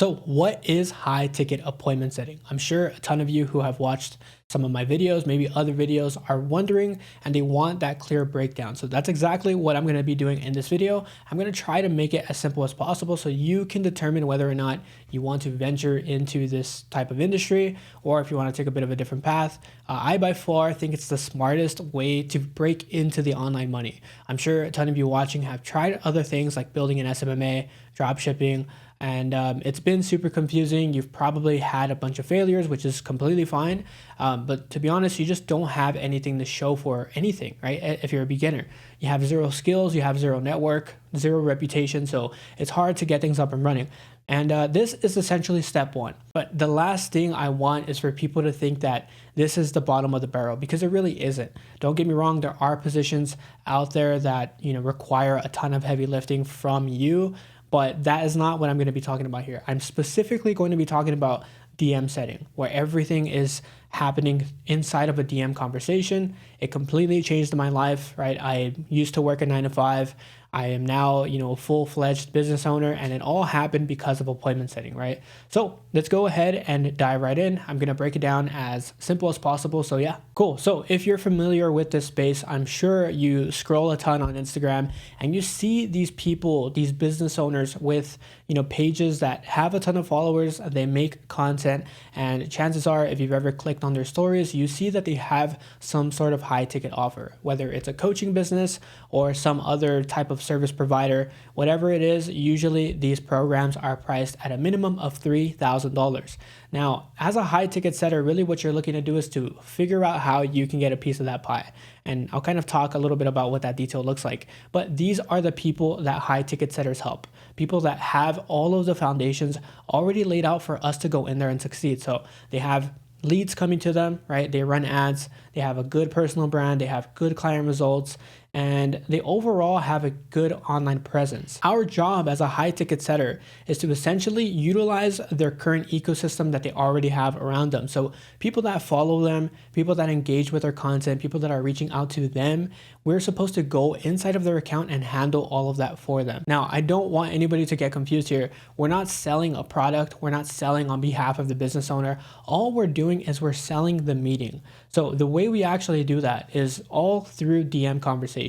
So what is high ticket appointment setting? I'm sure a ton of you who have watched some of my videos, maybe other videos, are wondering and they want that clear breakdown. So that's exactly what I'm going to be doing in this video. I'm going to try to make it as simple as possible so you can determine whether or not you want to venture into this type of industry or if you want to take a bit of a different path. I by far think it's the smartest way to break into the online money. I'm sure a ton of you watching have tried other things like building an SMMA, drop shipping, and it's been super confusing. You've probably had a bunch of failures, which is completely fine. But to be honest, you just don't have anything to show for anything, right? If you're a beginner, you have zero skills, you have zero network, zero reputation. So it's hard to get things up and running. And this is essentially step one. But the last thing I want is for people to think that this is the bottom of the barrel, because it really isn't. Don't get me wrong, there are positions out there that require a ton of heavy lifting from you. But that is not what I'm going to be talking about here. I'm specifically going to be talking about DM setting, where everything is happening inside of a DM conversation. It completely changed my life, right? I used to work a 9 to 5. I am now, a full-fledged business owner, and it all happened because of appointment setting, right? So let's go ahead and dive right in. I'm going to break it down as simple as possible. So yeah, cool. So if you're familiar with this space, I'm sure you scroll a ton on Instagram and you see these people, these business owners with, pages that have a ton of followers. They make content, and chances are, if you've ever clicked on their stories, you see that they have some sort of high ticket offer, whether it's a coaching business or some other type of service provider. Whatever it is, usually these programs are priced at a minimum of $3,000. Now, as a high ticket setter, really what you're looking to do is to figure out how you can get a piece of that pie. And I'll kind of talk a little bit about what that detail looks like. But these are the people that high ticket setters help. People that have all of the foundations already laid out for us to go in there and succeed. So they have leads coming to them, right? They run ads, they have a good personal brand, they have good client results, and they overall have a good online presence. Our job as a high ticket setter is to essentially utilize their current ecosystem that they already have around them. So people that follow them, people that engage with their content, people that are reaching out to them, we're supposed to go inside of their account and handle all of that for them. Now, I don't want anybody to get confused here. We're not selling a product. We're not selling on behalf of the business owner. All we're doing is we're selling the meeting. So the way we actually do that is all through DM conversation.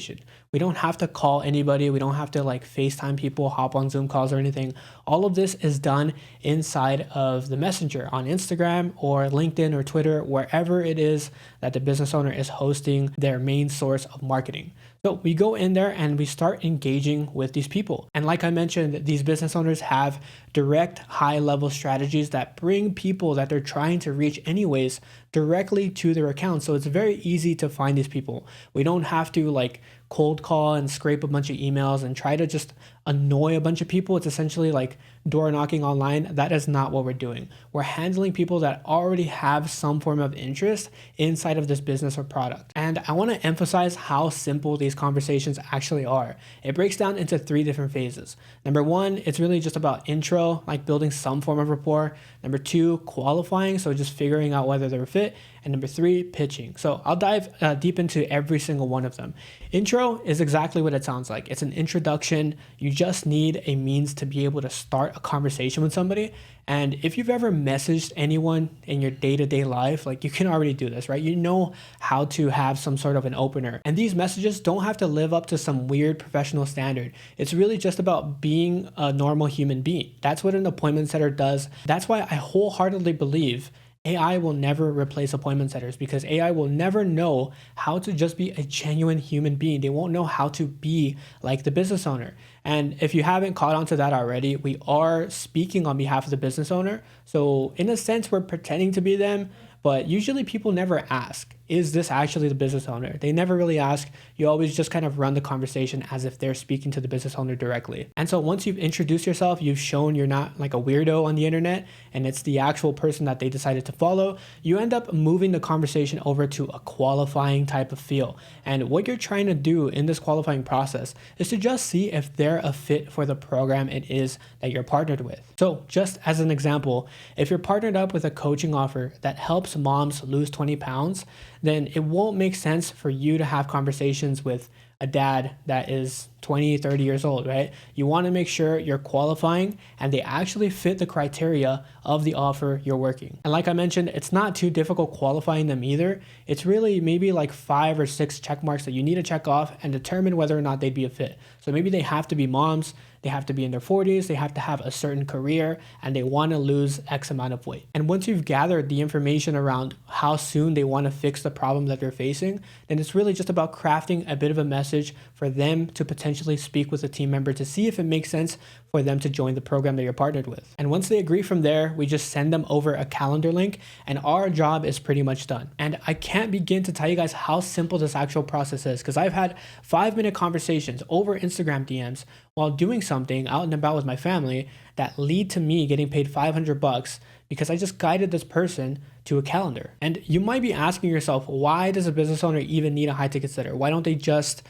We don't have to call anybody. We don't have to FaceTime people, hop on Zoom calls or anything. All of this is done inside of the Messenger on Instagram or LinkedIn or Twitter, wherever it is that the business owner is hosting their main source of marketing. So we go in there and we start engaging with these people. And like I mentioned, these business owners have direct high-level strategies that bring people that they're trying to reach anyways directly to their account. So it's very easy to find these people. We don't have to cold call and scrape a bunch of emails and try to just annoy a bunch of people. It's essentially like door knocking online. That is not what we're doing. We're handling people that already have some form of interest inside of this business or product. And I want to emphasize how simple these conversations actually are. It breaks down into 3 different phases. Number 1, it's really just about intro, like building some form of rapport. Number 2, qualifying, so just figuring out whether they're a fit. And number 3, pitching. So I'll dive deep into every single one of them. Intro is exactly what it sounds like. It's an introduction. You just need a means to be able to start a conversation with somebody. And if you've ever messaged anyone in your day-to-day life, you can already do this, right? You know how to have some sort of an opener. And these messages don't have to live up to some weird professional standard. It's really just about being a normal human being. That's what an appointment setter does. That's why I wholeheartedly believe AI will never replace appointment setters, because AI will never know how to just be a genuine human being. They won't know how to be like the business owner. And if you haven't caught on to that already, we are speaking on behalf of the business owner. So in a sense, we're pretending to be them, but usually people never ask, is this actually the business owner? They never really ask. You always just kind of run the conversation as if they're speaking to the business owner directly. And so once you've introduced yourself, you've shown you're not like a weirdo on the internet and it's the actual person that they decided to follow, you end up moving the conversation over to a qualifying type of feel. And what you're trying to do in this qualifying process is to just see if they're a fit for the program it is that you're partnered with. So just as an example, if you're partnered up with a coaching offer that helps moms lose 20 pounds, then it won't make sense for you to have conversations with a dad that is 20, 30 years old, right? You want to make sure you're qualifying and they actually fit the criteria of the offer you're working. And like I mentioned, it's not too difficult qualifying them either. It's really maybe like 5 or 6 check marks that you need to check off and determine whether or not they'd be a fit. So maybe they have to be moms, they have to be in their 40s, they have to have a certain career, and they want to lose X amount of weight. And once you've gathered the information around how soon they want to fix the problem that they're facing, then it's really just about crafting a bit of a message for them to potentially speak with a team member to see if it makes sense for them to join the program that you're partnered with. And once they agree from there, we just send them over a calendar link and our job is pretty much done. And I can't begin to tell you guys how simple this actual process is, because I've had 5-minute conversations over Instagram DMs while doing something out and about with my family that lead to me getting paid $500 because I just guided this person to a calendar. And you might be asking yourself, why does a business owner even need a high ticket setter? Why don't they just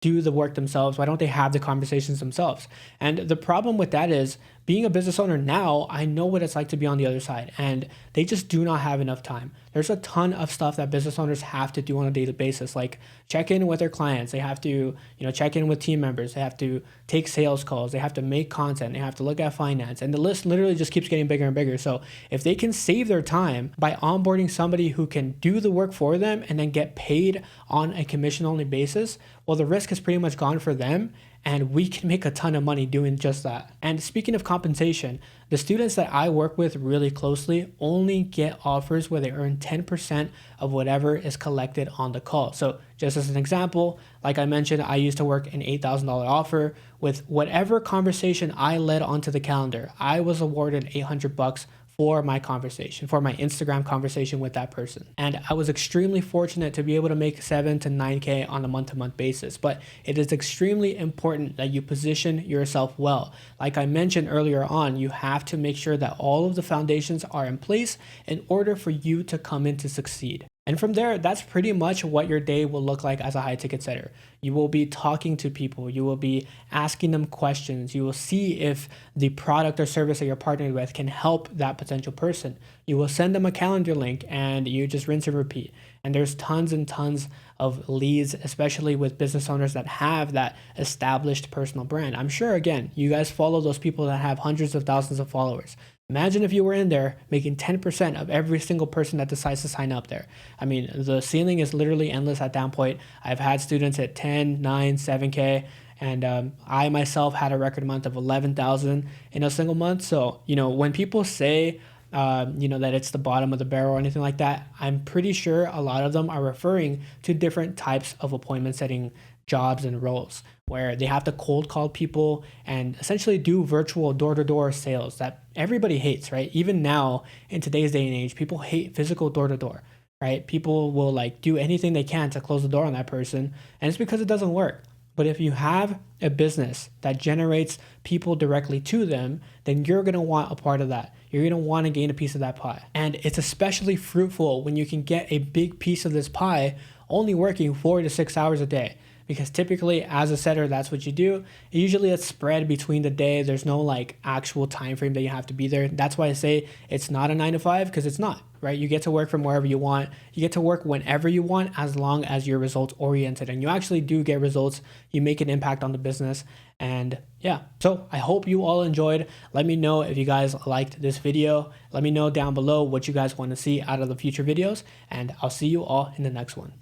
do the work themselves? Why don't they have the conversations themselves? And the problem with that is, being a business owner now, I know what it's like to be on the other side, and they just do not have enough time. There's a ton of stuff that business owners have to do on a daily basis, like check in with their clients. They have to, check in with team members. They have to take sales calls. They have to make content. They have to look at finance, and the list literally just keeps getting bigger and bigger. So if they can save their time by onboarding somebody who can do the work for them and then get paid on a commission only basis, well, the risk is pretty much gone for them, and we can make a ton of money doing just that. And speaking of compensation, the students that I work with really closely only get offers where they earn 10% of whatever is collected on the call. So just as an example, like I mentioned, I used to work an $8,000 offer. With whatever conversation I led onto the calendar, I was awarded $800 for my conversation, for my Instagram conversation with that person. And I was extremely fortunate to be able to make 7 to 9K on a month-to-month basis. But it is extremely important that you position yourself well. Like I mentioned earlier on, you have to make sure that all of the foundations are in place in order for you to come in to succeed. And from there, that's pretty much what your day will look like as a high ticket setter. You will be talking to people. You will be asking them questions. You will see if the product or service that you're partnering with can help that potential person. You will send them a calendar link and you just rinse and repeat. And there's tons and tons of leads, especially with business owners that have that established personal brand. I'm sure, again, you guys follow those people that have hundreds of thousands of followers. Imagine if you were in there making 10% of every single person that decides to sign up there. I mean, the ceiling is literally endless at that point. I've had students at 10, 9, 7K, and I myself had a record month of 11,000 in a single month. So, when people say, that it's the bottom of the barrel or anything like that, I'm pretty sure a lot of them are referring to different types of appointment setting jobs and roles where they have to cold call people and essentially do virtual door-to-door sales that everybody hates, right? Even now in today's day and age, people hate physical door-to-door, right? People will do anything they can to close the door on that person, and it's because it doesn't work. But if you have a business that generates people directly to them, then you're going to want a part of that. You're going to want to gain a piece of that pie. And it's especially fruitful when you can get a big piece of this pie only working 4 to 6 hours a day. Because typically as a setter, that's what you do. Usually it's spread between the day. There's no actual time frame that you have to be there. That's why I say it's not a 9 to 5, because it's not, right? You get to work from wherever you want. You get to work whenever you want, as long as you're results oriented and you actually do get results. You make an impact on the business. And yeah, so I hope you all enjoyed. Let me know if you guys liked this video. Let me know down below what you guys want to see out of the future videos, and I'll see you all in the next one.